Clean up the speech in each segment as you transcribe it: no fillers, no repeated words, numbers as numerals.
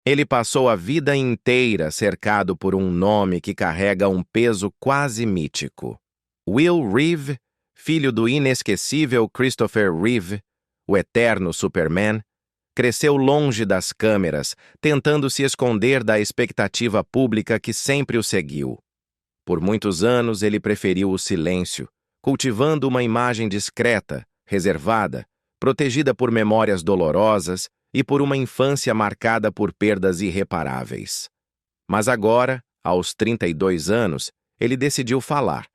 Ele passou a vida inteira cercado por um nome que carrega um peso quase mítico. Will Reeve, filho do inesquecível Christopher Reeve, o eterno Superman, cresceu longe das câmeras, tentando se esconder da expectativa pública que sempre o seguiu. Por muitos anos ele preferiu o silêncio, cultivando uma imagem discreta, reservada, protegida por memórias dolorosas e por uma infância marcada por perdas irreparáveis. Mas agora, aos 32 anos, ele decidiu falar.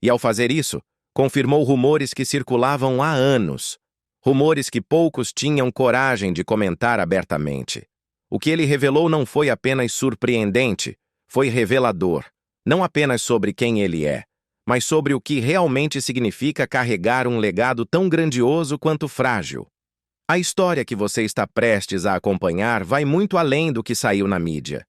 E ao fazer isso, confirmou rumores que circulavam há anos. Rumores que poucos tinham coragem de comentar abertamente. O que ele revelou não foi apenas surpreendente, foi revelador. Não apenas sobre quem ele é, mas sobre o que realmente significa carregar um legado tão grandioso quanto frágil. A história que você está prestes a acompanhar vai muito além do que saiu na mídia.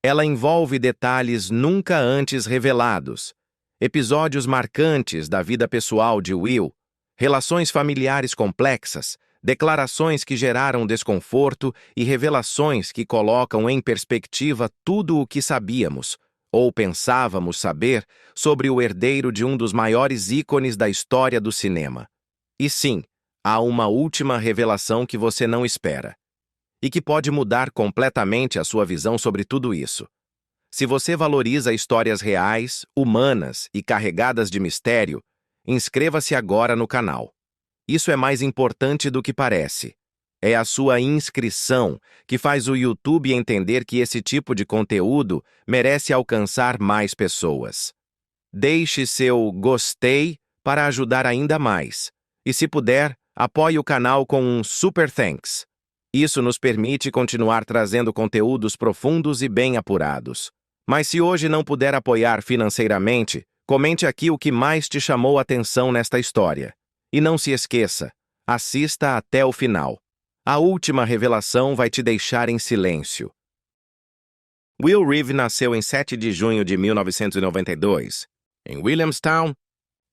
Ela envolve detalhes nunca antes revelados, episódios marcantes da vida pessoal de Will, relações familiares complexas, declarações que geraram desconforto e revelações que colocam em perspectiva tudo o que sabíamos, ou pensávamos saber, sobre o herdeiro de um dos maiores ícones da história do cinema. E sim, há uma última revelação que você não espera, e que pode mudar completamente a sua visão sobre tudo isso. Se você valoriza histórias reais, humanas e carregadas de mistério, inscreva-se agora no canal. Isso é mais importante do que parece. É a sua inscrição que faz o YouTube entender que esse tipo de conteúdo merece alcançar mais pessoas. Deixe seu gostei para ajudar ainda mais. E se puder, apoie o canal com um Super Thanks. Isso nos permite continuar trazendo conteúdos profundos e bem apurados. Mas se hoje não puder apoiar financeiramente, comente aqui o que mais te chamou a atenção nesta história. E não se esqueça, assista até o final. A última revelação vai te deixar em silêncio. Will Reeve nasceu em 7 de junho de 1992, em Williamstown,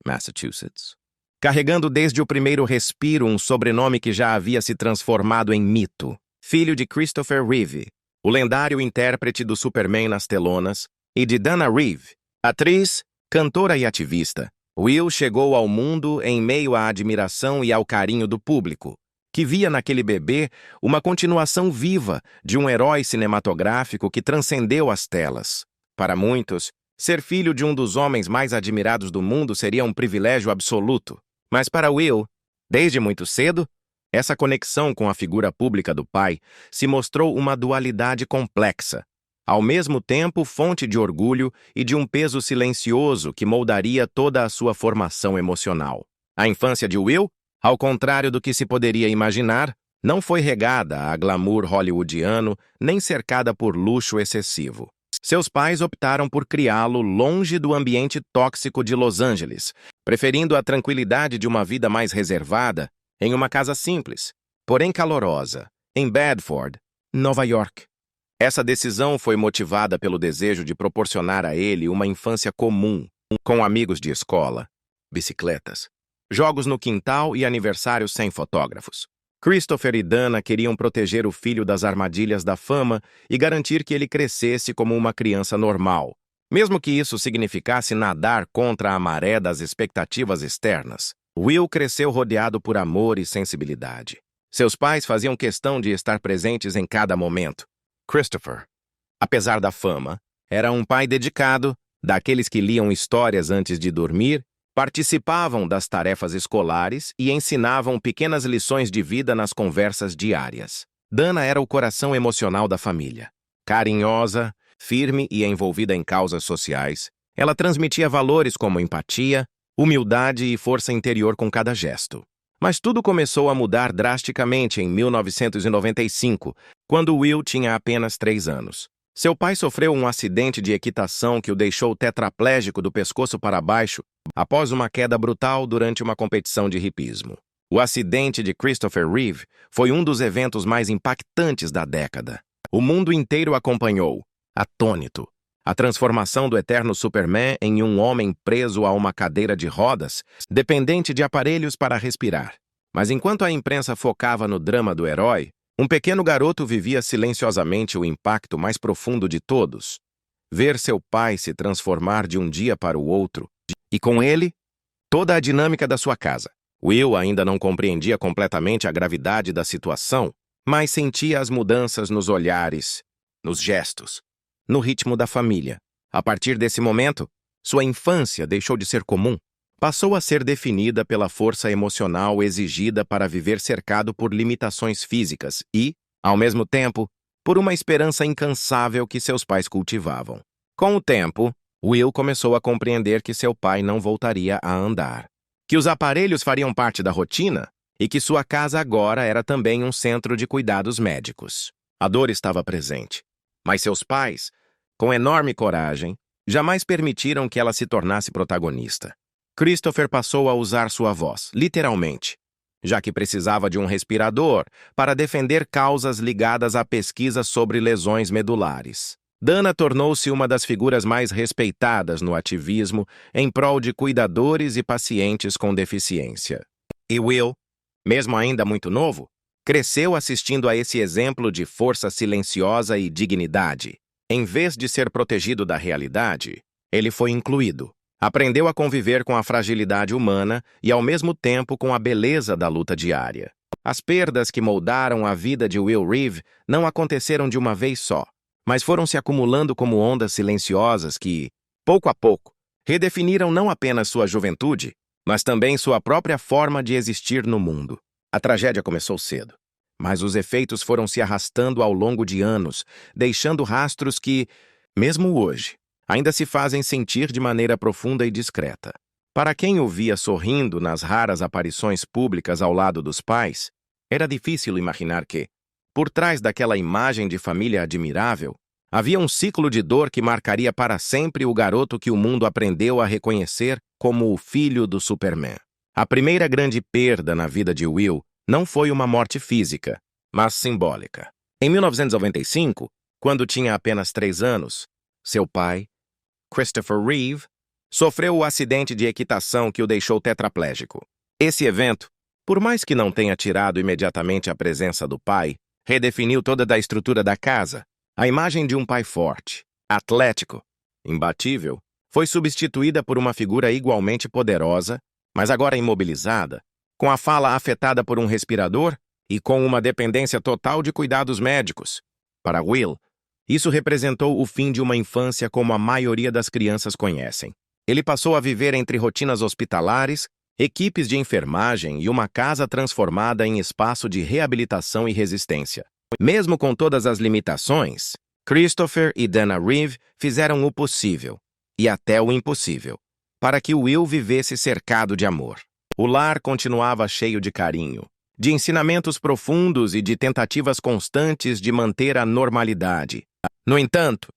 Massachusetts. Carregando desde o primeiro respiro um sobrenome que já havia se transformado em mito. Filho de Christopher Reeve, o lendário intérprete do Superman nas telonas, e de Dana Reeve, atriz, cantora e ativista. Will chegou ao mundo em meio à admiração e ao carinho do público, que via naquele bebê uma continuação viva de um herói cinematográfico que transcendeu as telas. Para muitos, ser filho de um dos homens mais admirados do mundo seria um privilégio absoluto. Mas para Will, desde muito cedo, essa conexão com a figura pública do pai se mostrou uma dualidade complexa, ao mesmo tempo fonte de orgulho e de um peso silencioso que moldaria toda a sua formação emocional. A infância de Will, ao contrário do que se poderia imaginar, não foi regada a glamour hollywoodiano nem cercada por luxo excessivo. Seus pais optaram por criá-lo longe do ambiente tóxico de Los Angeles, preferindo a tranquilidade de uma vida mais reservada em uma casa simples, porém calorosa, em Bedford, Nova York. Essa decisão foi motivada pelo desejo de proporcionar a ele uma infância comum, com amigos de escola, bicicletas, jogos no quintal e aniversários sem fotógrafos. Christopher e Dana queriam proteger o filho das armadilhas da fama e garantir que ele crescesse como uma criança normal, mesmo que isso significasse nadar contra a maré das expectativas externas. Will cresceu rodeado por amor e sensibilidade. Seus pais faziam questão de estar presentes em cada momento. Christopher, apesar da fama, era um pai dedicado, daqueles que liam histórias antes de dormir, participavam das tarefas escolares e ensinavam pequenas lições de vida nas conversas diárias. Dana era o coração emocional da família. Carinhosa, firme e envolvida em causas sociais, ela transmitia valores como empatia, humildade e força interior com cada gesto. Mas tudo começou a mudar drasticamente em 1995, quando Will tinha apenas 3 anos. Seu pai sofreu um acidente de equitação que o deixou tetraplégico do pescoço para baixo após uma queda brutal durante uma competição de hipismo. O acidente de Christopher Reeve foi um dos eventos mais impactantes da década. O mundo inteiro acompanhou, atônito, a transformação do eterno Superman em um homem preso a uma cadeira de rodas, dependente de aparelhos para respirar. Mas enquanto a imprensa focava no drama do herói, Um pequeno garoto vivia silenciosamente o impacto mais profundo de todos: ver seu pai se transformar de um dia para o outro, e com ele, toda a dinâmica da sua casa. Will ainda não compreendia completamente a gravidade da situação, mas sentia as mudanças nos olhares, nos gestos, no ritmo da família. A partir desse momento, sua infância deixou de ser comum. Passou a ser definida pela força emocional exigida para viver cercado por limitações físicas e, ao mesmo tempo, por uma esperança incansável que seus pais cultivavam. Com o tempo, Will começou a compreender que seu pai não voltaria a andar, que os aparelhos fariam parte da rotina e que sua casa agora era também um centro de cuidados médicos. A dor estava presente, mas seus pais, com enorme coragem, jamais permitiram que ela se tornasse protagonista. Christopher passou a usar sua voz, literalmente, já que precisava de um respirador para defender causas ligadas à pesquisa sobre lesões medulares. Dana tornou-se uma das figuras mais respeitadas no ativismo em prol de cuidadores e pacientes com deficiência. E Will, mesmo ainda muito novo, cresceu assistindo a esse exemplo de força silenciosa e dignidade. Em vez de ser protegido da realidade, ele foi incluído. Aprendeu a conviver com a fragilidade humana e, ao mesmo tempo, com a beleza da luta diária. As perdas que moldaram a vida de Will Reeve não aconteceram de uma vez só, mas foram se acumulando como ondas silenciosas que, pouco a pouco, redefiniram não apenas sua juventude, mas também sua própria forma de existir no mundo. A tragédia começou cedo, mas os efeitos foram se arrastando ao longo de anos, deixando rastros que, mesmo hoje, ainda se fazem sentir de maneira profunda e discreta. Para quem o via sorrindo nas raras aparições públicas ao lado dos pais, era difícil imaginar que, por trás daquela imagem de família admirável, havia um ciclo de dor que marcaria para sempre o garoto que o mundo aprendeu a reconhecer como o filho do Superman. A primeira grande perda na vida de Will não foi uma morte física, mas simbólica. Em 1995, quando tinha apenas 3 anos, seu pai, Christopher Reeve, sofreu o acidente de equitação que o deixou tetraplégico. Esse evento, por mais que não tenha tirado imediatamente a presença do pai, redefiniu toda a estrutura da casa. A imagem de um pai forte, atlético, imbatível, foi substituída por uma figura igualmente poderosa, mas agora imobilizada, com a fala afetada por um respirador e com uma dependência total de cuidados médicos. Para Will, isso representou o fim de uma infância como a maioria das crianças conhecem. Ele passou a viver entre rotinas hospitalares, equipes de enfermagem e uma casa transformada em espaço de reabilitação e resistência. Mesmo com todas as limitações, Christopher e Dana Reeve fizeram o possível, e até o impossível, para que Will vivesse cercado de amor. O lar continuava cheio de carinho, de ensinamentos profundos e de tentativas constantes de manter a normalidade. No entanto,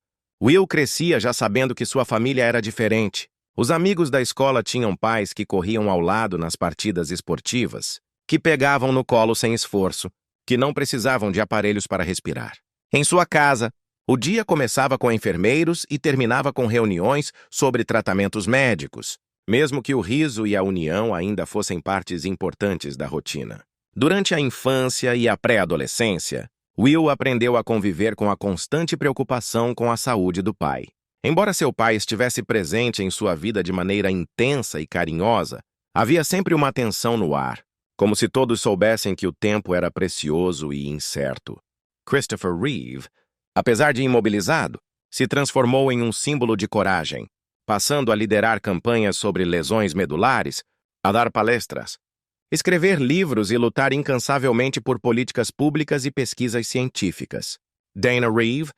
Will crescia já sabendo que sua família era diferente. Os amigos da escola tinham pais que corriam ao lado nas partidas esportivas, que pegavam no colo sem esforço, que não precisavam de aparelhos para respirar. Em sua casa, o dia começava com enfermeiros e terminava com reuniões sobre tratamentos médicos, mesmo que o riso e a união ainda fossem partes importantes da rotina. Durante a infância e a pré-adolescência, Will aprendeu a conviver com a constante preocupação com a saúde do pai. Embora seu pai estivesse presente em sua vida de maneira intensa e carinhosa, havia sempre uma tensão no ar, como se todos soubessem que o tempo era precioso e incerto. Christopher Reeve, apesar de imobilizado, se transformou em um símbolo de coragem, passando a liderar campanhas sobre lesões medulares, a dar palestras, escrever livros e lutar incansavelmente por políticas públicas e pesquisas científicas. Dana Reeve,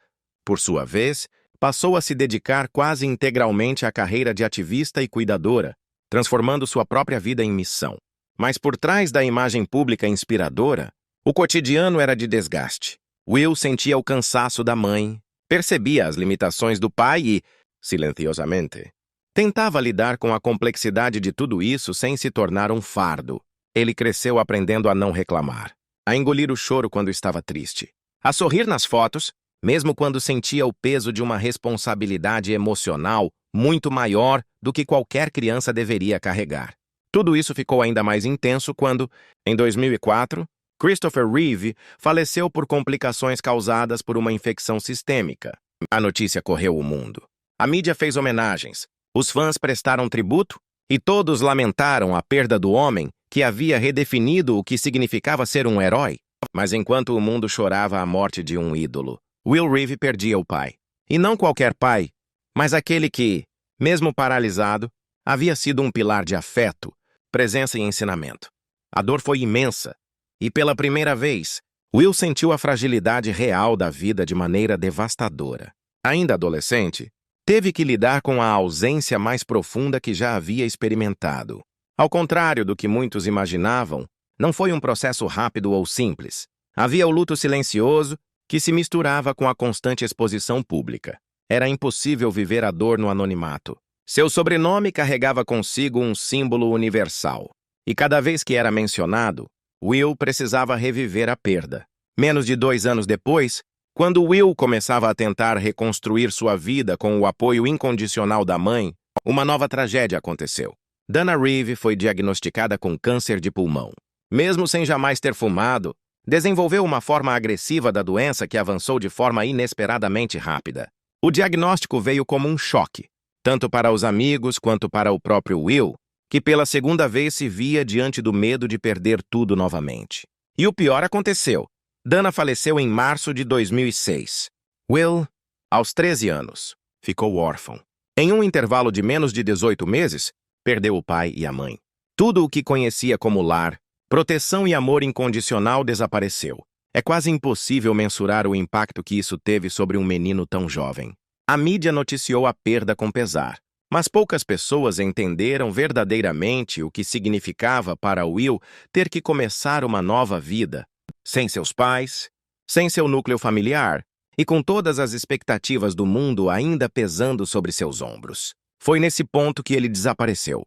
por sua vez, passou a se dedicar quase integralmente à carreira de ativista e cuidadora, transformando sua própria vida em missão. Mas por trás da imagem pública inspiradora, o cotidiano era de desgaste. Will sentia o cansaço da mãe, percebia as limitações do pai e, silenciosamente, tentava lidar com a complexidade de tudo isso sem se tornar um fardo. Ele cresceu aprendendo a não reclamar, a engolir o choro quando estava triste, a sorrir nas fotos, mesmo quando sentia o peso de uma responsabilidade emocional muito maior do que qualquer criança deveria carregar. Tudo isso ficou ainda mais intenso quando, em 2004, Christopher Reeve faleceu por complicações causadas por uma infecção sistêmica. A notícia correu o mundo. A mídia fez homenagens, os fãs prestaram tributo e todos lamentaram a perda do homem que havia redefinido o que significava ser um herói. Mas enquanto o mundo chorava a morte de um ídolo, Will Reeve perdia o pai. E não qualquer pai, mas aquele que, mesmo paralisado, havia sido um pilar de afeto, presença e ensinamento. A dor foi imensa, e pela primeira vez, Will sentiu a fragilidade real da vida de maneira devastadora. Ainda adolescente, teve que lidar com a ausência mais profunda que já havia experimentado. Ao contrário do que muitos imaginavam, não foi um processo rápido ou simples. Havia o luto silencioso que se misturava com a constante exposição pública. Era impossível viver a dor no anonimato. Seu sobrenome carregava consigo um símbolo universal. E cada vez que era mencionado, Will precisava reviver a perda. Menos de 2 anos depois, quando Will começava a tentar reconstruir sua vida com o apoio incondicional da mãe, uma nova tragédia aconteceu. Dana Reeve foi diagnosticada com câncer de pulmão. Mesmo sem jamais ter fumado, desenvolveu uma forma agressiva da doença que avançou de forma inesperadamente rápida. O diagnóstico veio como um choque, tanto para os amigos quanto para o próprio Will, que pela segunda vez se via diante do medo de perder tudo novamente. E o pior aconteceu. Dana faleceu em março de 2006. Will, aos 13 anos, ficou órfão. Em um intervalo de menos de 18 meses, perdeu o pai e a mãe. Tudo o que conhecia como lar, proteção e amor incondicional desapareceu. É quase impossível mensurar o impacto que isso teve sobre um menino tão jovem. A mídia noticiou a perda com pesar, mas poucas pessoas entenderam verdadeiramente o que significava para Will ter que começar uma nova vida, sem seus pais, sem seu núcleo familiar e com todas as expectativas do mundo ainda pesando sobre seus ombros. Foi nesse ponto que ele desapareceu.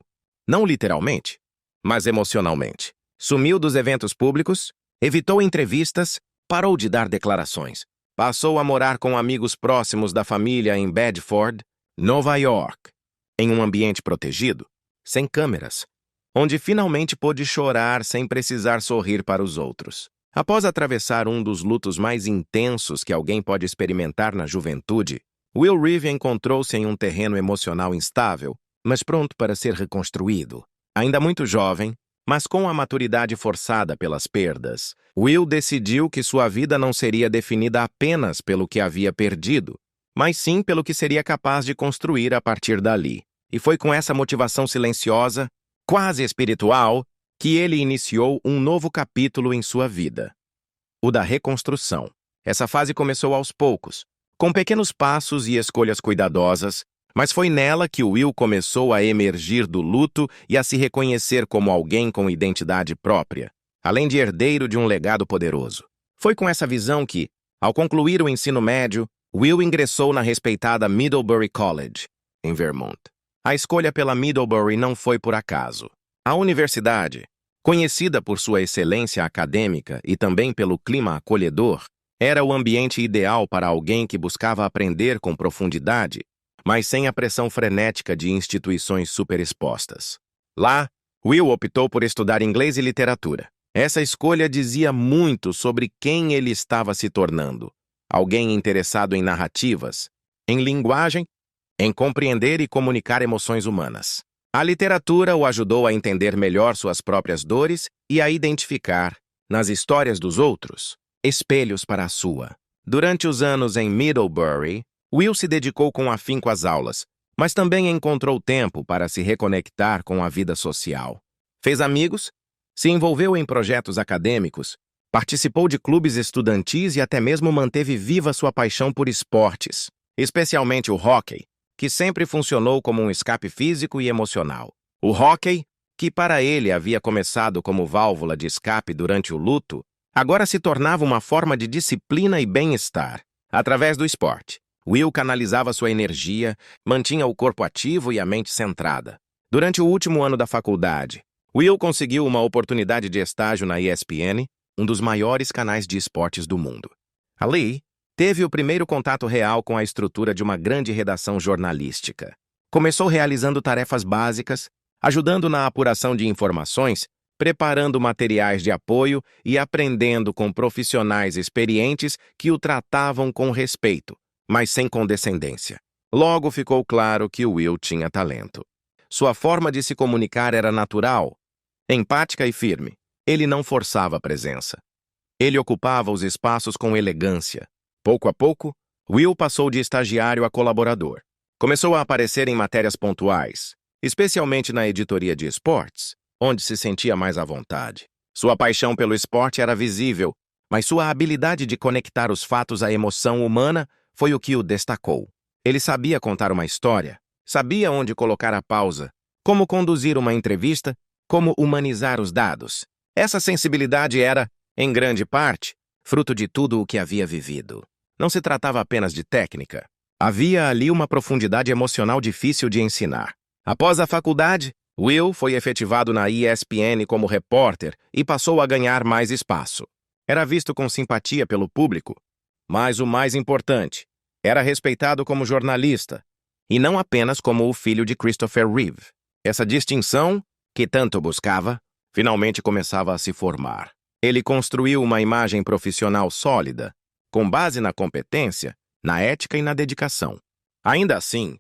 Não literalmente, mas emocionalmente. Sumiu dos eventos públicos, evitou entrevistas, parou de dar declarações. Passou a morar com amigos próximos da família em Bedford, Nova York, em um ambiente protegido, sem câmeras, onde finalmente pôde chorar sem precisar sorrir para os outros. Após atravessar um dos lutos mais intensos que alguém pode experimentar na juventude, Will Reeve encontrou-se em um terreno emocional instável, mas pronto para ser reconstruído. Ainda muito jovem, mas com a maturidade forçada pelas perdas, Will decidiu que sua vida não seria definida apenas pelo que havia perdido, mas sim pelo que seria capaz de construir a partir dali. E foi com essa motivação silenciosa, quase espiritual, que ele iniciou um novo capítulo em sua vida. O da reconstrução. Essa fase começou aos poucos, com pequenos passos e escolhas cuidadosas, mas foi nela que Will começou a emergir do luto e a se reconhecer como alguém com identidade própria, além de herdeiro de um legado poderoso. Foi com essa visão que, ao concluir o ensino médio, Will ingressou na respeitada Middlebury College, em Vermont. A escolha pela Middlebury não foi por acaso. A universidade, conhecida por sua excelência acadêmica e também pelo clima acolhedor, era o ambiente ideal para alguém que buscava aprender com profundidade, mas sem a pressão frenética de instituições superexpostas. Lá, Will optou por estudar inglês e literatura. Essa escolha dizia muito sobre quem ele estava se tornando. Alguém interessado em narrativas, em linguagem, em compreender e comunicar emoções humanas. A literatura o ajudou a entender melhor suas próprias dores e a identificar, nas histórias dos outros, espelhos para a sua. Durante os anos em Middlebury, Will se dedicou com afinco às aulas, mas também encontrou tempo para se reconectar com a vida social. Fez amigos, se envolveu em projetos acadêmicos, participou de clubes estudantis e até mesmo manteve viva sua paixão por esportes, especialmente o hóquei, que sempre funcionou como um escape físico e emocional. O hóquei, que para ele havia começado como válvula de escape durante o luto, agora se tornava uma forma de disciplina e bem-estar. Através do esporte, Will canalizava sua energia, mantinha o corpo ativo e a mente centrada. Durante o último ano da faculdade, Will conseguiu uma oportunidade de estágio na ESPN, um dos maiores canais de esportes do mundo. Ali, teve o primeiro contato real com a estrutura de uma grande redação jornalística. Começou realizando tarefas básicas, ajudando na apuração de informações preparando materiais de apoio e aprendendo com profissionais experientes que o tratavam com respeito, mas sem condescendência. Logo ficou claro que Will tinha talento. Sua forma de se comunicar era natural, empática e firme. Ele não forçava a presença. Ele ocupava os espaços com elegância. Pouco a pouco, Will passou de estagiário a colaborador. Começou a aparecer em matérias pontuais, especialmente na editoria de esportes, onde se sentia mais à vontade. Sua paixão pelo esporte era visível, mas sua habilidade de conectar os fatos à emoção humana foi o que o destacou. Ele sabia contar uma história, sabia onde colocar a pausa, como conduzir uma entrevista, como humanizar os dados. Essa sensibilidade era, em grande parte, fruto de tudo o que havia vivido. Não se tratava apenas de técnica. Havia ali uma profundidade emocional difícil de ensinar. Após a faculdade, Will foi efetivado na ESPN como repórter e passou a ganhar mais espaço. Era visto com simpatia pelo público, mas o mais importante, era respeitado como jornalista, e não apenas como o filho de Christopher Reeve. Essa distinção, que tanto buscava, finalmente começava a se formar. Ele construiu uma imagem profissional sólida, com base na competência, na ética e na dedicação. Ainda assim,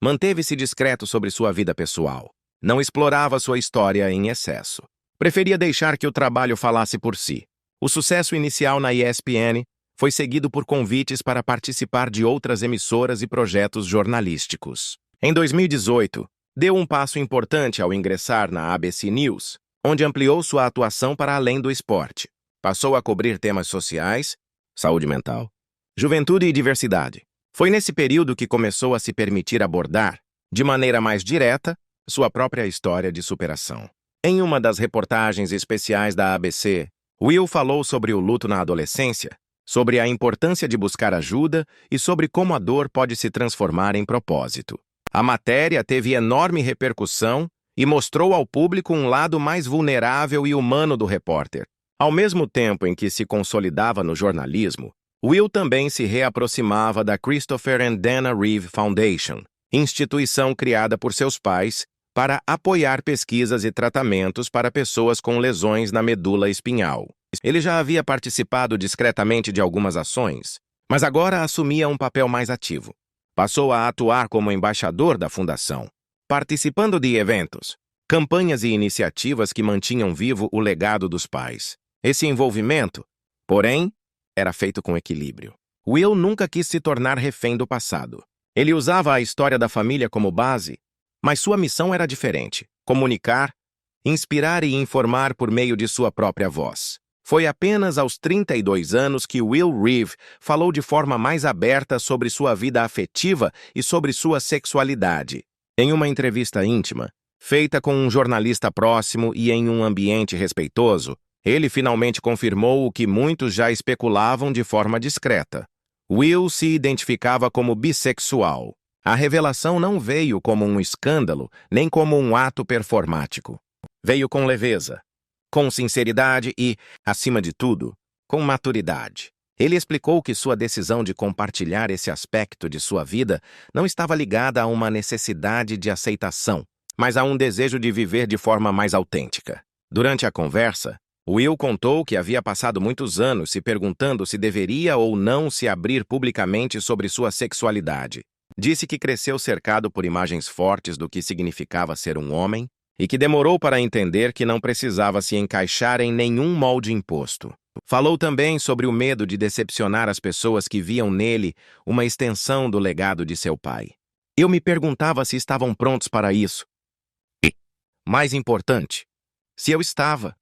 manteve-se discreto sobre sua vida pessoal. Não explorava sua história em excesso. Preferia deixar que o trabalho falasse por si. O sucesso inicial na ESPN foi seguido por convites para participar de outras emissoras e projetos jornalísticos. Em 2018, deu um passo importante ao ingressar na ABC News, onde ampliou sua atuação para além do esporte. Passou a cobrir temas sociais, saúde mental, juventude e diversidade. Foi nesse período que começou a se permitir abordar, de maneira mais direta, sua própria história de superação. Em uma das reportagens especiais da ABC, Will falou sobre o luto na adolescência, sobre a importância de buscar ajuda e sobre como a dor pode se transformar em propósito. A matéria teve enorme repercussão e mostrou ao público um lado mais vulnerável e humano do repórter. Ao mesmo tempo em que se consolidava no jornalismo, Will também se reaproximava da Christopher and Dana Reeve Foundation, instituição criada por seus pais para apoiar pesquisas e tratamentos para pessoas com lesões na medula espinhal. Ele já havia participado discretamente de algumas ações, mas agora assumia um papel mais ativo. Passou a atuar como embaixador da fundação, participando de eventos, campanhas e iniciativas que mantinham vivo o legado dos pais. Esse envolvimento, porém, era feito com equilíbrio. Will nunca quis se tornar refém do passado. Ele usava a história da família como base, mas sua missão era diferente: comunicar, inspirar e informar por meio de sua própria voz. Foi apenas aos 32 anos que Will Reeve falou de forma mais aberta sobre sua vida afetiva e sobre sua sexualidade. Em uma entrevista íntima, feita com um jornalista próximo e em um ambiente respeitoso, ele finalmente confirmou o que muitos já especulavam de forma discreta. Will se identificava como bissexual. A revelação não veio como um escândalo, nem como um ato performático. Veio com leveza, com sinceridade e, acima de tudo, com maturidade. Ele explicou que sua decisão de compartilhar esse aspecto de sua vida não estava ligada a uma necessidade de aceitação, mas a um desejo de viver de forma mais autêntica. Durante a conversa, Will contou que havia passado muitos anos se perguntando se deveria ou não se abrir publicamente sobre sua sexualidade. Disse que cresceu cercado por imagens fortes do que significava ser um homem e que demorou para entender que não precisava se encaixar em nenhum molde imposto. Falou também sobre o medo de decepcionar as pessoas que viam nele uma extensão do legado de seu pai. Eu me perguntava se estavam prontos para isso. E, mais importante, se eu estava,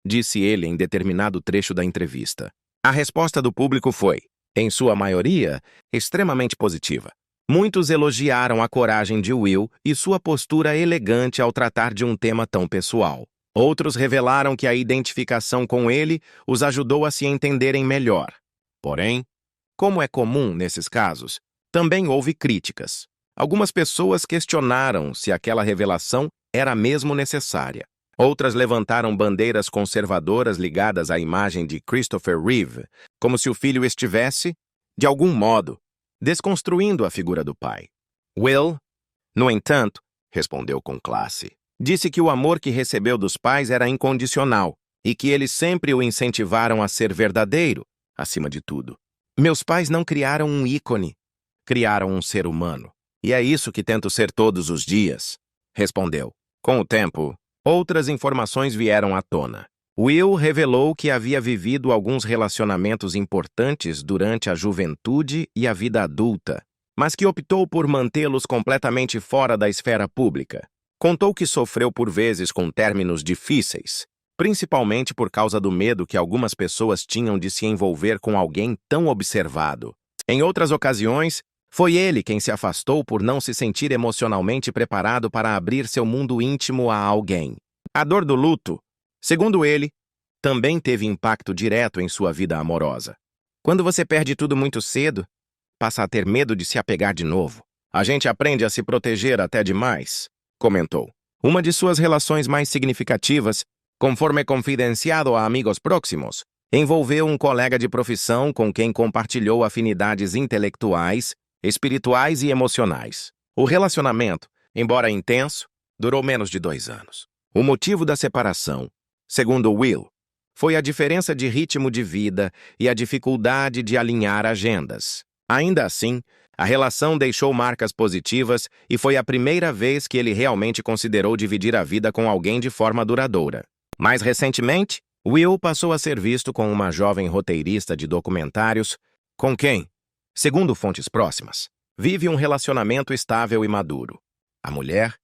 disse ele em determinado trecho da entrevista. A resposta do público foi, em sua maioria, extremamente positiva. Muitos elogiaram a coragem de Will e sua postura elegante ao tratar de um tema tão pessoal. Outros revelaram que a identificação com ele os ajudou a se entenderem melhor. Porém, como é comum nesses casos, também houve críticas. Algumas pessoas questionaram se aquela revelação era mesmo necessária. Outras levantaram bandeiras conservadoras ligadas à imagem de Christopher Reeve, como se o filho estivesse, de algum modo, desconstruindo a figura do pai. Will, no entanto, respondeu com classe. Disse que o amor que recebeu dos pais era incondicional e que eles sempre o incentivaram a ser verdadeiro, acima de tudo. Meus pais não criaram um ícone, criaram um ser humano. E é isso que tento ser todos os dias, respondeu. Com o tempo, outras informações vieram à tona. Will revelou que havia vivido alguns relacionamentos importantes durante a juventude e a vida adulta, mas que optou por mantê-los completamente fora da esfera pública. Contou que sofreu por vezes com términos difíceis, principalmente por causa do medo que algumas pessoas tinham de se envolver com alguém tão observado. Em outras ocasiões, foi ele quem se afastou por não se sentir emocionalmente preparado para abrir seu mundo íntimo a alguém. A dor do luto, segundo ele, também teve impacto direto em sua vida amorosa. Quando você perde tudo muito cedo, passa a ter medo de se apegar de novo. A gente aprende a se proteger até demais, comentou. Uma de suas relações mais significativas, conforme confidenciado a amigos próximos, envolveu um colega de profissão com quem compartilhou afinidades intelectuais, espirituais e emocionais. O relacionamento, embora intenso, durou menos de 2 anos. O motivo da separação, segundo Will, foi a diferença de ritmo de vida e a dificuldade de alinhar agendas. Ainda assim, a relação deixou marcas positivas e foi a primeira vez que ele realmente considerou dividir a vida com alguém de forma duradoura. Mais recentemente, Will passou a ser visto com uma jovem roteirista de documentários, com quem, segundo fontes próximas, vive um relacionamento estável e maduro. A mulher,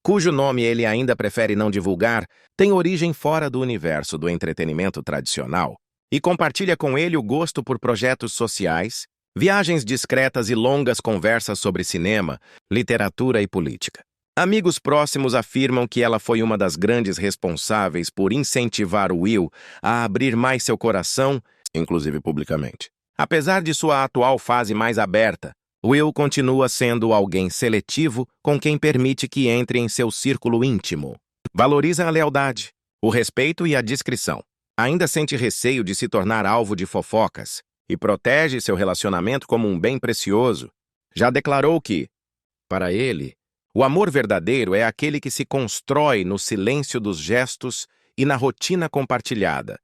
cujo nome ele ainda prefere não divulgar, tem origem fora do universo do entretenimento tradicional e compartilha com ele o gosto por projetos sociais, viagens discretas e longas conversas sobre cinema, literatura e política. Amigos próximos afirmam que ela foi uma das grandes responsáveis por incentivar Will a abrir mais seu coração, inclusive publicamente. Apesar de sua atual fase mais aberta, Will continua sendo alguém seletivo com quem permite que entre em seu círculo íntimo. Valoriza a lealdade, o respeito e a discrição. Ainda sente receio de se tornar alvo de fofocas e protege seu relacionamento como um bem precioso. Já declarou que, para ele, o amor verdadeiro é aquele que se constrói no silêncio dos gestos e na rotina compartilhada,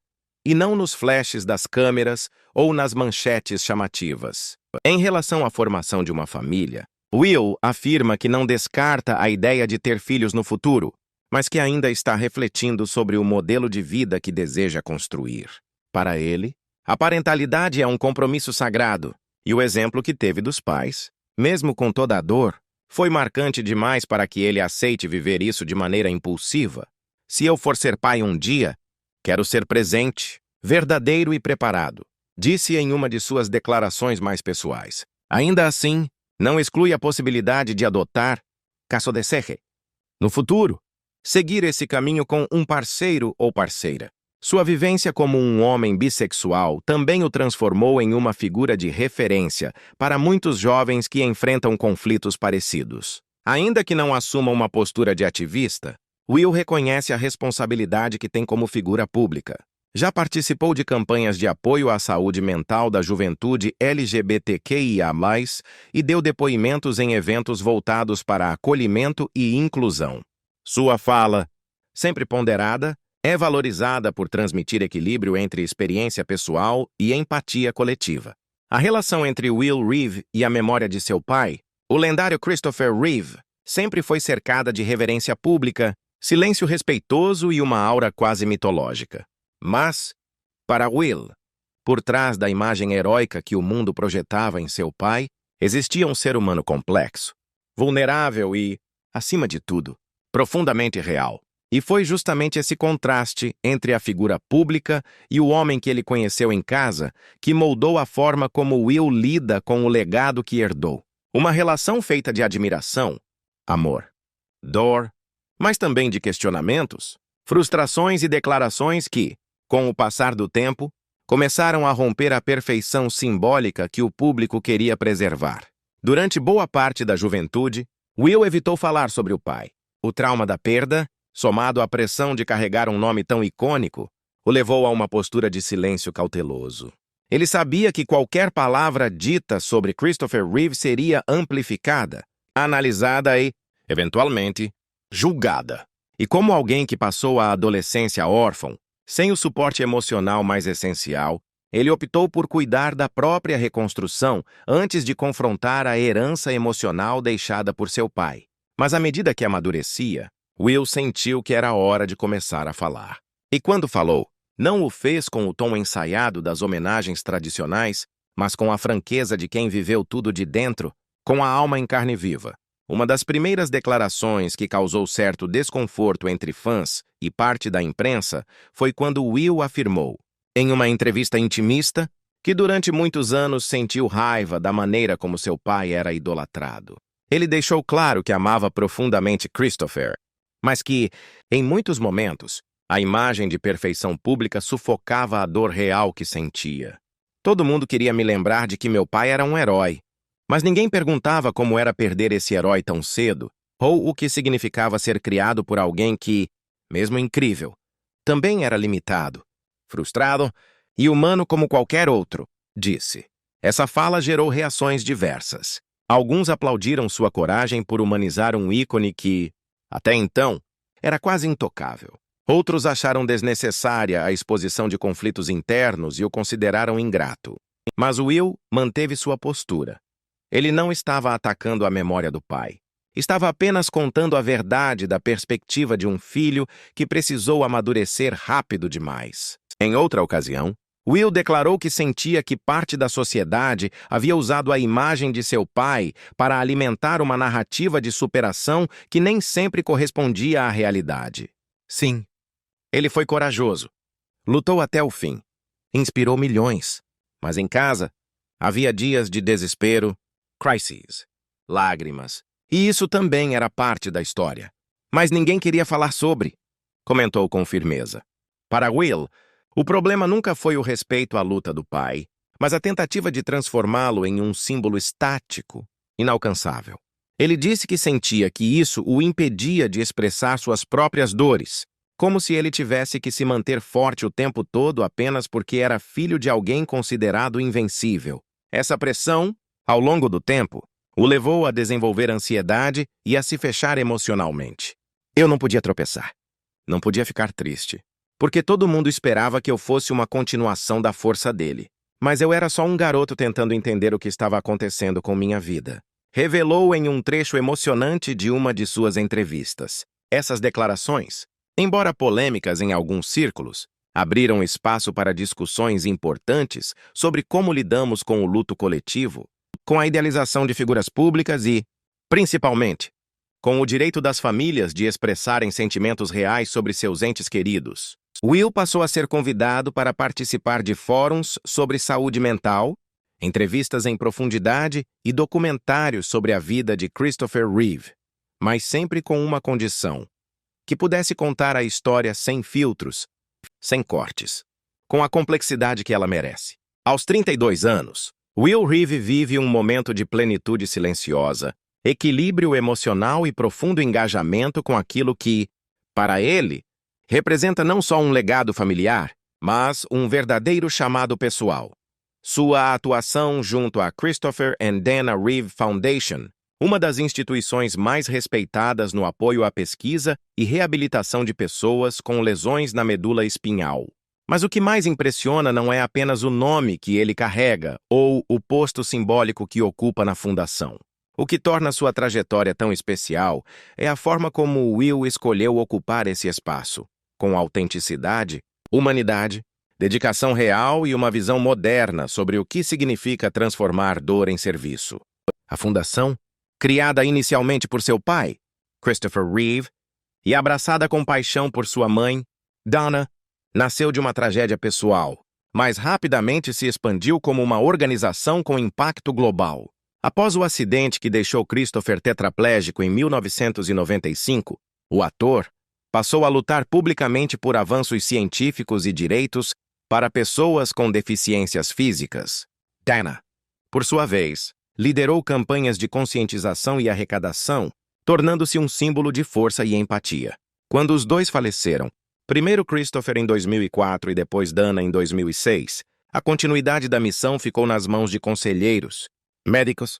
e não nos flashes das câmeras ou nas manchetes chamativas. Em relação à formação de uma família, Will afirma que não descarta a ideia de ter filhos no futuro, mas que ainda está refletindo sobre o modelo de vida que deseja construir. Para ele, a parentalidade é um compromisso sagrado, e o exemplo que teve dos pais, mesmo com toda a dor, foi marcante demais para que ele aceite viver isso de maneira impulsiva. Se eu for ser pai um dia, quero ser presente, verdadeiro e preparado, disse em uma de suas declarações mais pessoais. Ainda assim, não exclui a possibilidade de adotar, caso deseje, no futuro, seguir esse caminho com um parceiro ou parceira. Sua vivência como um homem bissexual também o transformou em uma figura de referência para muitos jovens que enfrentam conflitos parecidos. Ainda que não assuma uma postura de ativista, Will reconhece a responsabilidade que tem como figura pública. Já participou de campanhas de apoio à saúde mental da juventude LGBTQIA+, e deu depoimentos em eventos voltados para acolhimento e inclusão. Sua fala, sempre ponderada, é valorizada por transmitir equilíbrio entre experiência pessoal e empatia coletiva. A relação entre Will Reeve e a memória de seu pai, o lendário Christopher Reeve, sempre foi cercada de reverência pública, silêncio respeitoso e uma aura quase mitológica. Mas, para Will, por trás da imagem heróica que o mundo projetava em seu pai, existia um ser humano complexo, vulnerável e, acima de tudo, profundamente real. E foi justamente esse contraste entre a figura pública e o homem que ele conheceu em casa que moldou a forma como Will lida com o legado que herdou. Uma relação feita de admiração, amor, dor, mas também de questionamentos, frustrações e declarações que, com o passar do tempo, começaram a romper a perfeição simbólica que o público queria preservar. Durante boa parte da juventude, Will evitou falar sobre o pai. O trauma da perda, somado à pressão de carregar um nome tão icônico, o levou a uma postura de silêncio cauteloso. Ele sabia que qualquer palavra dita sobre Christopher Reeve seria amplificada, analisada e, eventualmente, julgada. E como alguém que passou a adolescência órfão, sem o suporte emocional mais essencial, ele optou por cuidar da própria reconstrução antes de confrontar a herança emocional deixada por seu pai. Mas à medida que amadurecia, Will sentiu que era hora de começar a falar. E quando falou, não o fez com o tom ensaiado das homenagens tradicionais, mas com a franqueza de quem viveu tudo de dentro, com a alma em carne viva. Uma das primeiras declarações que causou certo desconforto entre fãs e parte da imprensa foi quando Will afirmou, em uma entrevista intimista, que durante muitos anos sentiu raiva da maneira como seu pai era idolatrado. Ele deixou claro que amava profundamente Christopher, mas que, em muitos momentos, a imagem de perfeição pública sufocava a dor real que sentia. Todo mundo queria me lembrar de que meu pai era um herói, mas ninguém perguntava como era perder esse herói tão cedo, ou o que significava ser criado por alguém que, mesmo incrível, também era limitado, frustrado e humano como qualquer outro, disse. Essa fala gerou reações diversas. Alguns aplaudiram sua coragem por humanizar um ícone que, até então, era quase intocável. Outros acharam desnecessária a exposição de conflitos internos e o consideraram ingrato. Mas Will manteve sua postura. Ele não estava atacando a memória do pai. Estava apenas contando a verdade da perspectiva de um filho que precisou amadurecer rápido demais. Em outra ocasião, Will declarou que sentia que parte da sociedade havia usado a imagem de seu pai para alimentar uma narrativa de superação que nem sempre correspondia à realidade. Sim, ele foi corajoso. Lutou até o fim. Inspirou milhões. Mas em casa, havia dias de desespero, crises, lágrimas. E isso também era parte da história. Mas ninguém queria falar sobre, comentou com firmeza. Para Will, o problema nunca foi o respeito à luta do pai, mas a tentativa de transformá-lo em um símbolo estático, inalcançável. Ele disse que sentia que isso o impedia de expressar suas próprias dores, como se ele tivesse que se manter forte o tempo todo apenas porque era filho de alguém considerado invencível. Essa pressão, ao longo do tempo, o levou a desenvolver ansiedade e a se fechar emocionalmente. Eu não podia tropeçar. Não podia ficar triste, porque todo mundo esperava que eu fosse uma continuação da força dele. Mas eu era só um garoto tentando entender o que estava acontecendo com minha vida. Revelou em um trecho emocionante de uma de suas entrevistas. Essas declarações, embora polêmicas em alguns círculos, abriram espaço para discussões importantes sobre como lidamos com o luto coletivo, com a idealização de figuras públicas e, principalmente, com o direito das famílias de expressarem sentimentos reais sobre seus entes queridos. Will passou a ser convidado para participar de fóruns sobre saúde mental, entrevistas em profundidade e documentários sobre a vida de Christopher Reeve, mas sempre com uma condição: que pudesse contar a história sem filtros, sem cortes, com a complexidade que ela merece. Aos 32 anos, Will Reeve vive um momento de plenitude silenciosa, equilíbrio emocional e profundo engajamento com aquilo que, para ele, representa não só um legado familiar, mas um verdadeiro chamado pessoal. Sua atuação junto à Christopher and Dana Reeve Foundation, uma das instituições mais respeitadas no apoio à pesquisa e reabilitação de pessoas com lesões na medula espinhal. Mas o que mais impressiona não é apenas o nome que ele carrega ou o posto simbólico que ocupa na fundação. O que torna sua trajetória tão especial é a forma como Will escolheu ocupar esse espaço, com autenticidade, humanidade, dedicação real e uma visão moderna sobre o que significa transformar dor em serviço. A fundação, criada inicialmente por seu pai, Christopher Reeve, e abraçada com paixão por sua mãe, Dana, nasceu de uma tragédia pessoal, mas rapidamente se expandiu como uma organização com impacto global. Após o acidente que deixou Christopher tetraplégico em 1995, o ator passou a lutar publicamente por avanços científicos e direitos para pessoas com deficiências físicas. Dana, por sua vez, liderou campanhas de conscientização e arrecadação, tornando-se um símbolo de força e empatia. Quando os dois faleceram, primeiro Christopher em 2004 e depois Dana em 2006, a continuidade da missão ficou nas mãos de conselheiros, médicos,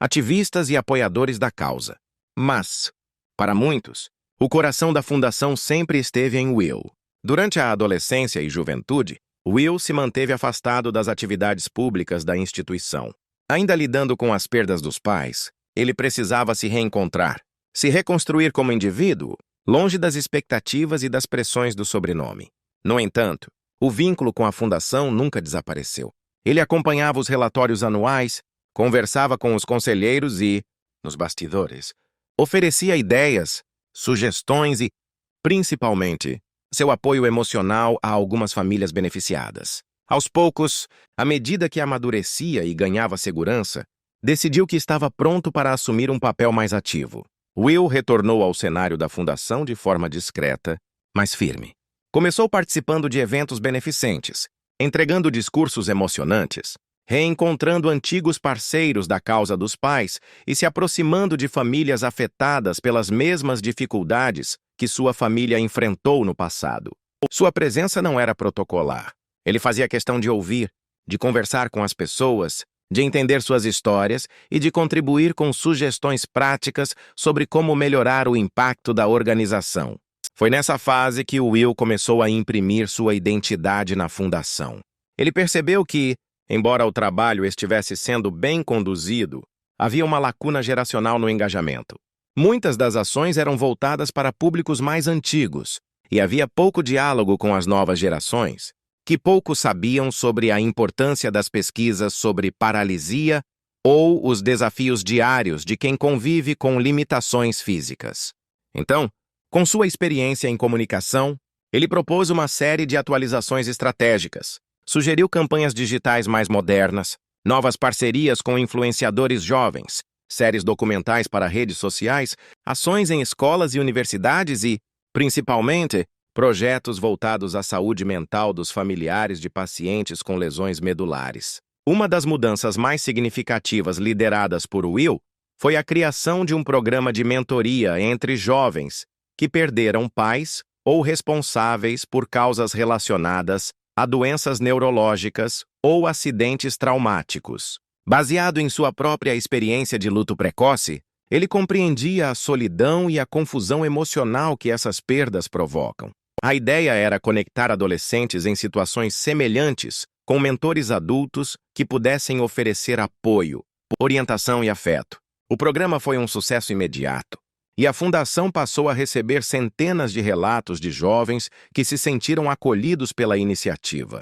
ativistas e apoiadores da causa. Mas, para muitos, O coração da fundação sempre esteve em Will. Durante a adolescência e juventude, Will se manteve afastado das atividades públicas da instituição. Ainda lidando com as perdas dos pais, ele precisava se reencontrar, se reconstruir como indivíduo, longe das expectativas e das pressões do sobrenome. No entanto, o vínculo com a fundação nunca desapareceu. Ele acompanhava os relatórios anuais, conversava com os conselheiros e, nos bastidores, oferecia ideias, sugestões e, principalmente, seu apoio emocional a algumas famílias beneficiadas. Aos poucos, à medida que amadurecia e ganhava segurança, decidiu que estava pronto para assumir um papel mais ativo. Will retornou ao cenário da fundação de forma discreta, mas firme. Começou participando de eventos beneficentes, entregando discursos emocionantes, reencontrando antigos parceiros da causa dos pais e se aproximando de famílias afetadas pelas mesmas dificuldades que sua família enfrentou no passado. Sua presença não era protocolar. Ele fazia questão de ouvir, de conversar com as pessoas, de entender suas histórias e de contribuir com sugestões práticas sobre como melhorar o impacto da organização. Foi nessa fase que Will começou a imprimir sua identidade na fundação. Ele percebeu que, embora o trabalho estivesse sendo bem conduzido, havia uma lacuna geracional no engajamento. Muitas das ações eram voltadas para públicos mais antigos, e havia pouco diálogo com as novas gerações, que pouco sabiam sobre a importância das pesquisas sobre paralisia ou os desafios diários de quem convive com limitações físicas. Então, com sua experiência em comunicação, ele propôs uma série de atualizações estratégicas, sugeriu campanhas digitais mais modernas, novas parcerias com influenciadores jovens, séries documentais para redes sociais, ações em escolas e universidades e, principalmente, projetos voltados à saúde mental dos familiares de pacientes com lesões medulares. Uma das mudanças mais significativas lideradas por Will foi a criação de um programa de mentoria entre jovens que perderam pais ou responsáveis por causas relacionadas a doenças neurológicas ou acidentes traumáticos. Baseado em sua própria experiência de luto precoce, ele compreendia a solidão e a confusão emocional que essas perdas provocam. A ideia era conectar adolescentes em situações semelhantes com mentores adultos que pudessem oferecer apoio, orientação e afeto. O programa foi um sucesso imediato, e a Fundação passou a receber centenas de relatos de jovens que se sentiram acolhidos pela iniciativa.